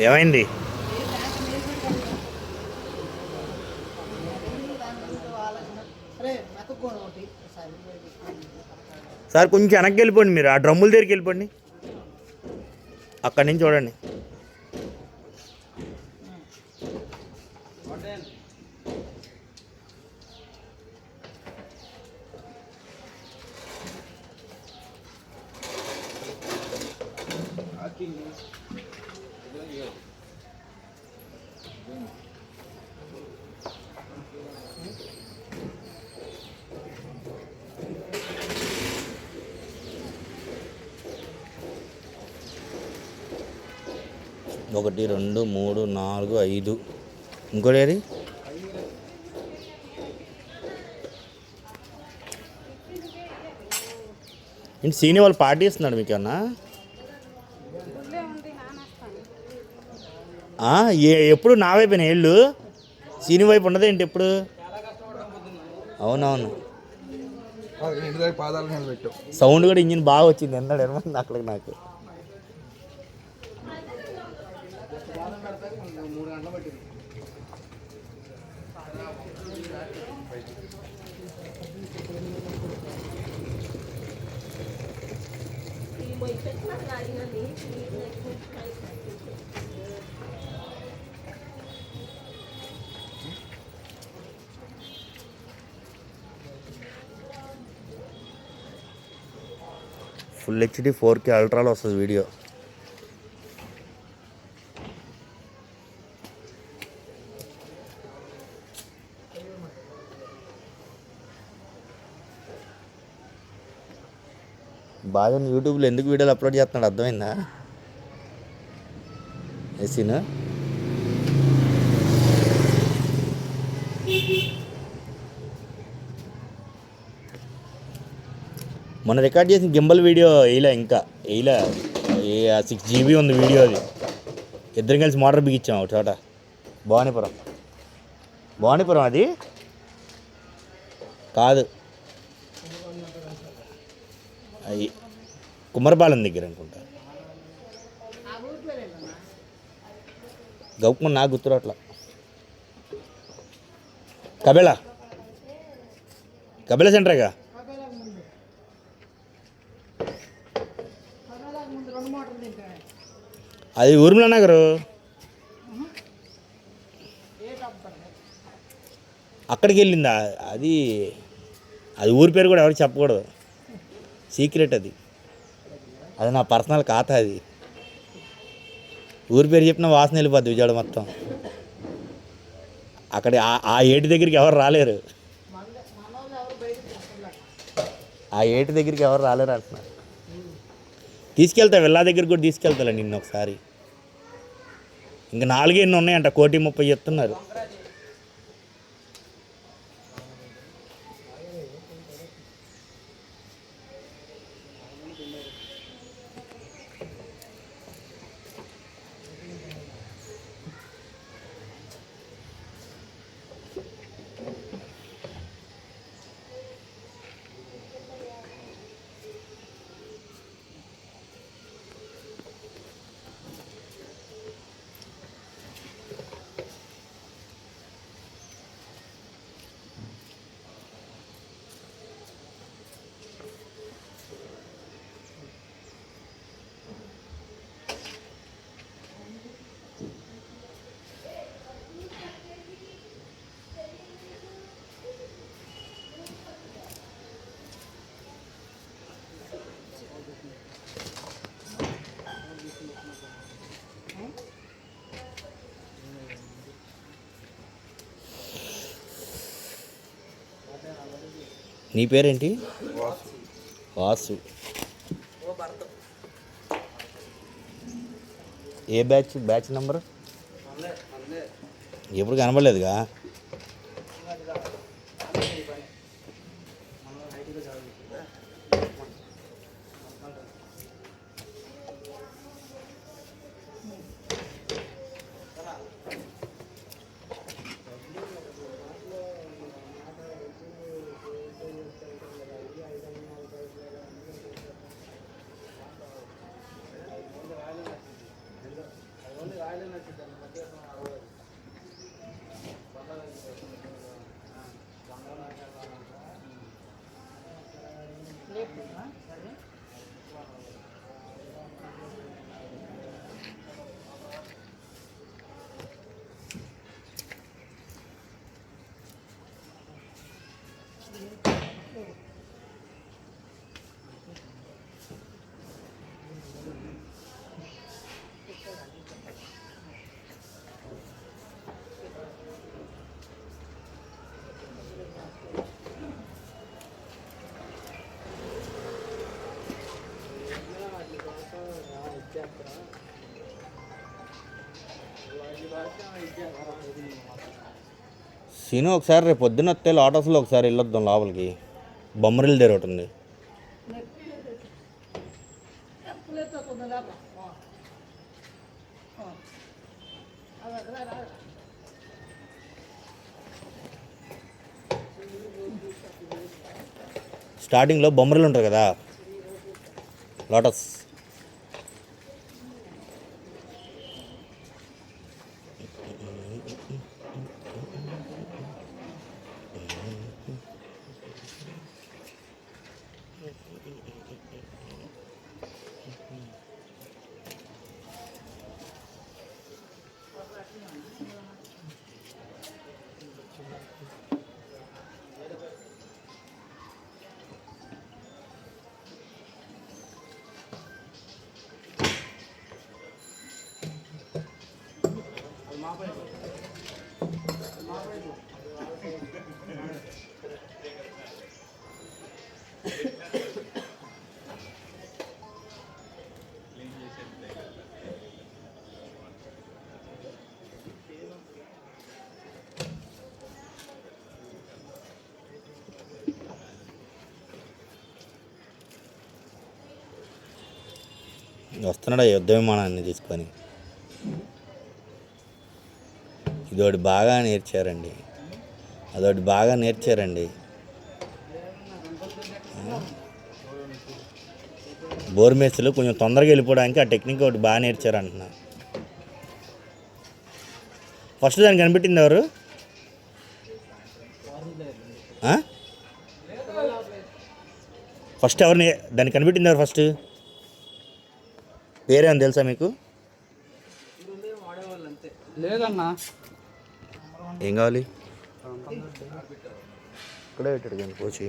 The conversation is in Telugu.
ఏమైంది? సార్ కొంచెం వెనక్కి వెళ్ళిపోండి, మీరు ఆ డ్రమ్ముల దగ్గరికి వెళ్ళిపోండి, అక్కడి నుంచి చూడండి. ఒకటి, 2, 3, 4, 5. ఇంకోటి ఏది? ఏంటి సీని వాళ్ళు పార్టీ ఇస్తున్నాడు మీకు ఏమన్నా? ఎప్పుడు నా వైపున ఏళ్ళు సీని వైపు ఉండదు ఏంటి ఎప్పుడు? అవునవును, సౌండ్ కూడా ఇంజిన్ బాగా వచ్చింది అన్నాడు ఏమన్నా అక్కడికి నాకు. ఫుల్ హెచ్డి 4K అల్ట్రాలో వస్తుంది వీడియో. బాగా యూట్యూబ్లో ఎందుకు వీడియోలు అప్లోడ్ చేస్తున్నాడు అర్థమైందా? ఎస్సీను మొన్న రికార్డ్ చేసిన గింబల్ వీడియో ఇంకా 6 GB ఉంది వీడియో. అది ఇద్దరం కలిసి మోటార్ బిగించాం ఒక చోట, భవానీపురం అది కాదు, అది కుమ్మరపాలెం దగ్గర అనుకుంటా. గౌకుమని నాకు గుర్తురు అట్లా. కబేళా సెంటరేగా. అది ఊర్మిళ నగరు, అక్కడికి వెళ్ళిందా? అది ఊరి పేరు కూడా ఎవరికి చెప్పకూడదు, సీక్రెట్. అది నా పర్సనల్ ఖాతా. అది ఊరి పేరు చెప్పిన వాసన వెళ్ళిపోద్ది విజయవాడ మొత్తం. అక్కడ ఆ ఏటి దగ్గరికి ఎవరు రాలేరు, అంటున్నారు. తీసుకెళ్తా, వెళ్ళా దగ్గరికి కూడా తీసుకెళ్తా నిన్న ఒకసారి. ఇంకా 4 ఎన్ని ఉన్నాయంట, 1,30,00,000 చెప్తున్నారు. నీ పేరేంటి? వాసు. ఏ బ్యాచ్ నెంబర్? ఎప్పుడు కనబడలేదుగా. సీను ఒకసారి రేపు పొద్దున్న వస్తే లోటస్లో ఒకసారి వెళ్ళొద్దాం లోపలికి. బొమ్మరిల్లు దగ్గర ఒకటి ఉంది. స్టార్టింగ్లో బొమ్మరిల్లు ఉంటుంది కదా, లోటస్. వస్తున్నాడు యుద్ధ విమానాన్ని తీసుకొని. ఇదొకటి బాగా నేర్చారండి, అదొకటి బాగా నేర్చారండి. బోర్మేస్లు కొంచెం తొందరగా వెళ్ళిపోవడానికి ఆ టెక్నిక్ ఒకటి బాగా నేర్చారు అంటున్నా. ఫస్ట్ దానికి కనిపెట్టింది ఎవరు? ఫస్ట్ ఎవరిని దాన్ని కనిపెట్టింది ఎవరు? ఫస్ట్ పేరేమని తెలుసా మీకు? లేదన్నా. ఏం కావాలి? ఇక్కడే పెట్టాడు కానీ కోచి.